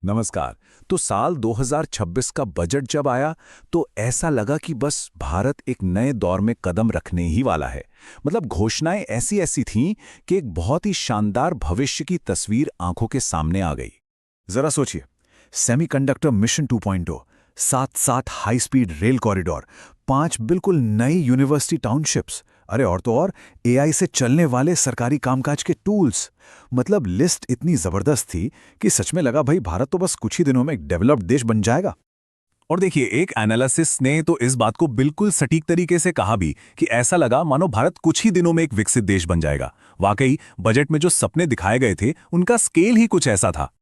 नमस्कार। तो साल 2026 का बजट जब आया तो ऐसा लगा कि बस भारत एक नए दौर में कदम रखने ही वाला है। मतलब घोषणाएं ऐसी ऐसी थीं कि एक बहुत ही शानदार भविष्य की तस्वीर आंखों के सामने आ गई। जरा सोचिए, सेमीकंडक्टर मिशन 2.0, साथ साथ हाई स्पीड रेल कॉरिडोर, 5 बिल्कुल नई यूनिवर्सिटी टाउनशिप्स, अरे और तो और एआई से चलने वाले सरकारी कामकाज के टूल्स। मतलब लिस्ट इतनी जबरदस्त थी कि सच में लगा भाई भारत तो बस कुछ ही दिनों में एक डेवलप्ड देश बन जाएगा। और देखिए, एक एनालिसिस ने तो इस बात को बिल्कुल सटीक तरीके से कहा भी कि ऐसा लगा मानो भारत कुछ ही दिनों में एक विकसित देश बन जाएगा। वाकई बजट में जो सपने दिखाए गए थे उनका स्केल ही कुछ ऐसा था।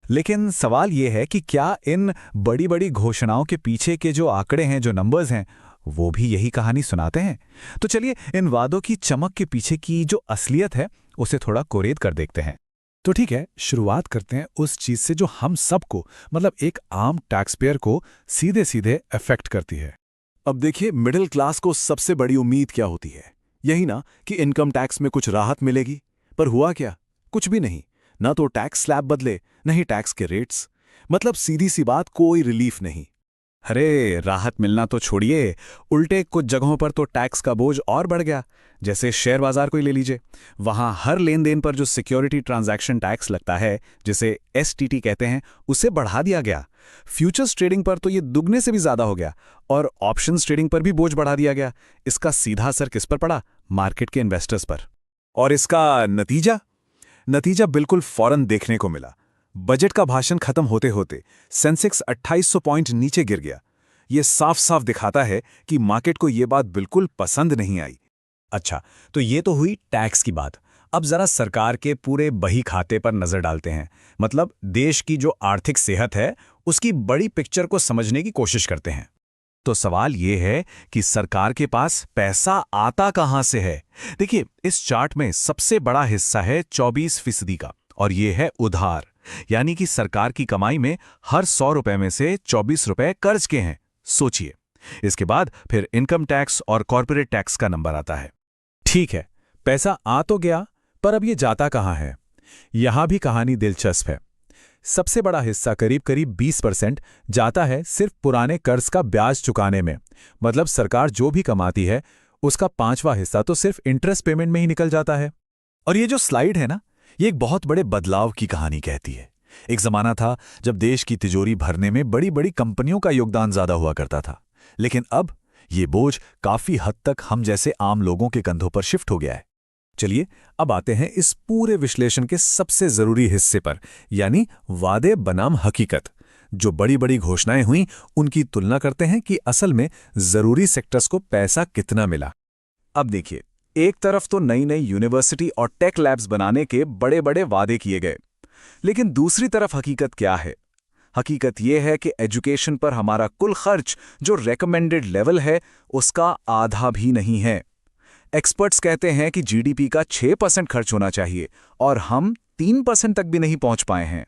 लेकिन सवाल यह है कि क्या इन बड़ी बड़ी घोषणाओं के पीछे के जो आंकड़े हैं, जो नंबर्स हैं, वो भी यही कहानी सुनाते हैं? तो चलिए इन वादों की चमक के पीछे की जो असलियत है उसे थोड़ा कोरेद कर देखते हैं। तो ठीक है, शुरुआत करते हैं उस चीज से जो हम सबको, मतलब एक आम टैक्स पेयर को सीधे सीधे अफेक्ट करती है। अब देखिए, मिडिल क्लास को सबसे बड़ी उम्मीद क्या होती है? यही ना कि इनकम टैक्स में कुछ राहत मिलेगी। पर हुआ क्या? कुछ भी नहीं। ना तो टैक्स स्लैब बदले, न ही टैक्स के रेट्स। मतलब सीधी सी बात, कोई रिलीफ नहीं। अरे राहत मिलना तो छोड़िए, उल्टे कुछ जगहों पर तो टैक्स का बोझ और बढ़ गया। जैसे शेयर बाजार को ही ले लीजिए, वहां हर लेन देन पर जो सिक्योरिटी ट्रांजैक्शन टैक्स लगता है, जिसे एसटीटी कहते हैं, उसे बढ़ा दिया गया। फ्यूचर्स ट्रेडिंग पर तो ये दुगने से भी ज्यादा हो गया और ऑप्शंस ट्रेडिंग पर भी बोझ बढ़ा दिया गया। इसका सीधा असर किस पर पड़ा? मार्केट के इन्वेस्टर्स पर। और इसका नतीजा बिल्कुल फौरन देखने को मिला। बजट का भाषण खत्म होते होते सेंसेक्स 2800 पॉइंट नीचे गिर गया। ये साफ साफ दिखाता है कि मार्केट को ये बात बिल्कुल पसंद नहीं आई। अच्छा, तो ये तो हुई टैक्स की बात। अब जरा सरकार के पूरे बही खाते पर नजर डालते हैं। मतलब देश की जो आर्थिक सेहत है उसकी बड़ी पिक्चर को समझने की कोशिश करते हैं। तो सवाल ये है कि सरकार के पास पैसा आता कहां से है? देखिए, इस चार्ट में सबसे बड़ा हिस्सा है 24% का, और ये है उधार। यानी कि सरकार की कमाई में हर 100 रुपए में से 24 रुपए कर्ज के हैं। सोचिए। इसके बाद फिर इनकम टैक्स और कॉर्पोरेट टैक्स का नंबर आता है। ठीक है, पैसा आ तो गया, पर अब ये जाता कहां है? यहां भी कहानी दिलचस्प है। सबसे बड़ा हिस्सा करीब करीब 20% जाता है सिर्फ पुराने कर्ज का ब्याज चुकाने में। मतलब सरकार जो भी कमाती है उसका 5वां हिस्सा तो सिर्फ इंटरेस्ट पेमेंट में ही निकल जाता है। और ये जो स्लाइड है ना, ये एक बहुत बड़े बदलाव की कहानी कहती है। एक जमाना था जब देश की तिजोरी भरने में बड़ी बड़ी कंपनियों का योगदान ज्यादा हुआ करता था, लेकिन अब ये बोझ काफी हद तक हम जैसे आम लोगों के कंधों पर शिफ्ट हो गया है। चलिए अब आते हैं इस पूरे विश्लेषण के सबसे जरूरी हिस्से पर, यानी वादे बनाम हकीकत। जो बड़ी बड़ी घोषणाएं हुई उनकी तुलना करते हैं कि असल में जरूरी सेक्टर्स को पैसा कितना मिला। अब देखिए, एक तरफ तो नई नई यूनिवर्सिटी और टेक लैब्स बनाने के बड़े बड़े वादे किए गए, लेकिन दूसरी तरफ हकीकत क्या है? हकीकत यह है कि एजुकेशन पर हमारा कुल खर्च जो रेकमेंडेड लेवल है उसका आधा भी नहीं है। एक्सपर्ट्स कहते हैं कि जीडीपी का 6% खर्च होना चाहिए और हम 3% तक भी नहीं पहुंच पाए हैं।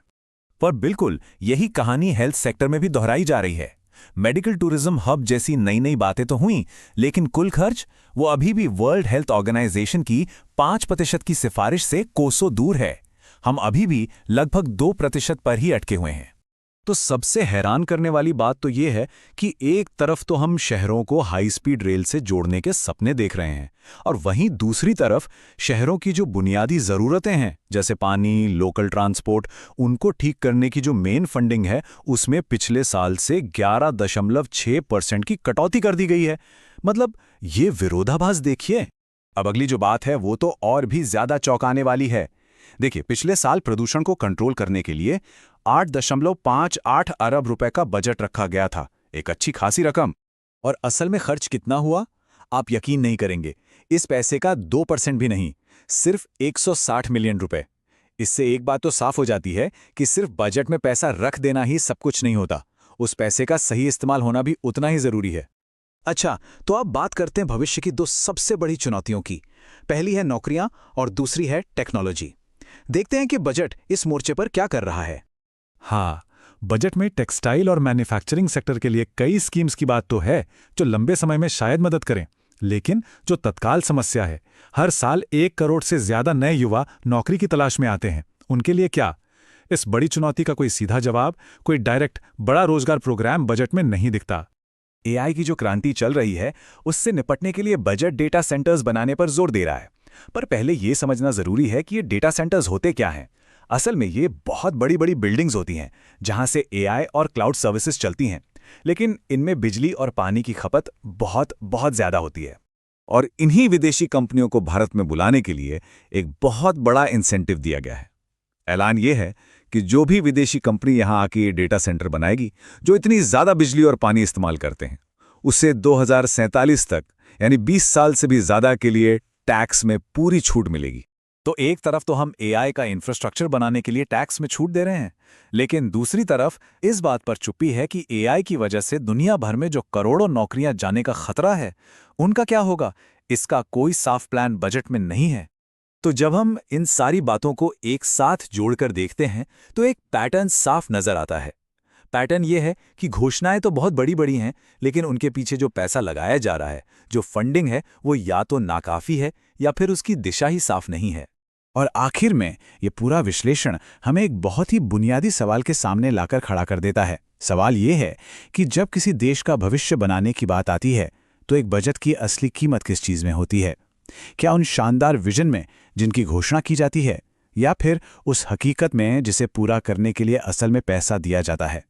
पर बिल्कुल यही कहानी हेल्थ सेक्टर में भी दोहराई जा रही है। मेडिकल टूरिज्म हब जैसी नई नई बातें तो हुई, लेकिन कुल खर्च वो अभी भी वर्ल्ड हेल्थ ऑर्गेनाइजेशन की 5% की सिफारिश से कोसों दूर है। हम अभी भी लगभग 2% पर ही अटके हुए हैं। तो सबसे हैरान करने वाली बात तो ये है कि एक तरफ तो हम शहरों को हाई स्पीड रेल से जोड़ने के सपने देख रहे हैं, और वहीं दूसरी तरफ शहरों की जो बुनियादी ज़रूरतें हैं, जैसे पानी, लोकल ट्रांसपोर्ट, उनको ठीक करने की जो मेन फंडिंग है उसमें पिछले साल से 11.6% की कटौती कर दी गई है। मतलब ये विरोधाभास देखिए। अब अगली जो बात है वो तो और भी ज्यादा चौंकाने वाली है। देखिए, पिछले साल प्रदूषण को कंट्रोल करने के लिए 8.58 अरब रुपए का बजट रखा गया था। एक अच्छी खासी रकम। और असल में खर्च कितना हुआ? आप यकीन नहीं करेंगे, इस पैसे का 2% भी नहीं, सिर्फ 160 मिलियन रुपए। इससे एक बात तो साफ हो जाती है कि सिर्फ बजट में पैसा रख देना ही सब कुछ नहीं होता, उस पैसे का सही इस्तेमाल होना भी उतना ही जरूरी है। अच्छा, तो अब बात करते हैं भविष्य की दो सबसे बड़ी चुनौतियों की। पहली है नौकरियां और दूसरी है टेक्नोलॉजी। देखते हैं कि बजट इस मोर्चे पर क्या कर रहा है। हाँ, बजट में टेक्सटाइल और मैन्युफैक्चरिंग सेक्टर के लिए कई स्कीम्स की बात तो है जो लंबे समय में शायद मदद करें, लेकिन जो तत्काल समस्या है, हर साल 1 करोड़ से ज्यादा नए युवा नौकरी की तलाश में आते हैं, उनके लिए क्या? इस बड़ी चुनौती का कोई सीधा जवाब, कोई डायरेक्ट बड़ा रोजगार प्रोग्राम बजट में नहीं दिखता। एआई की जो क्रांति चल रही है, उससे निपटने के लिए बजट डेटा सेंटर्स बनाने पर जोर दे रहा है। पर पहले ये समझना जरूरी है कि ये डेटा सेंटर्स होते क्या हैं। असल में ये बहुत बड़ी बड़ी बिल्डिंग्स होती हैं, जहां से एआई और क्लाउड सर्विसेज चलती हैं। लेकिन इनमें बिजली और पानी की खपत बहुत बहुत ज्यादा होती है। और इन्हीं विदेशी कंपनियों को भारत में बुलाने के लिए एक बहुत बड़ा इंसेंटिव दिया गया है। ऐलान ये है कि जो भी विदेशी कंपनी यहां आके ये डेटा सेंटर बनाएगी, जो इतनी ज्यादा बिजली और पानी इस्तेमाल करते हैं, उसे 2047 तक यानी 20 साल से भी ज्यादा के लिए टैक्स में पूरी छूट मिलेगी। तो एक तरफ तो हम एआई का इंफ्रास्ट्रक्चर बनाने के लिए टैक्स में छूट दे रहे हैं, लेकिन दूसरी तरफ इस बात पर चुप्पी है कि एआई की वजह से दुनिया भर में जो करोड़ों नौकरियां जाने का खतरा है, उनका क्या होगा? इसका कोई साफ प्लान बजट में नहीं है। तो जब हम इन सारी बातों को एक साथ जोड़कर देखते हैं, तो एक पैटर्न साफ नजर आता है। पैटर्न ये है कि घोषणाएं तो बहुत बड़ी बड़ी हैं, लेकिन उनके पीछे जो पैसा लगाया जा रहा है, जो फंडिंग है, वो या तो नाकाफी है या फिर उसकी दिशा ही साफ नहीं है। और आखिर में ये पूरा विश्लेषण हमें एक बहुत ही बुनियादी सवाल के सामने लाकर खड़ा कर देता है। सवाल ये है कि जब किसी देश का भविष्य बनाने की बात आती है, तो एक बजट की असली कीमत किस चीज़ में होती है? क्या उन शानदार विजन में जिनकी घोषणा की जाती है, या फिर उस हकीकत में जिसे पूरा करने के लिए असल में पैसा दिया जाता है?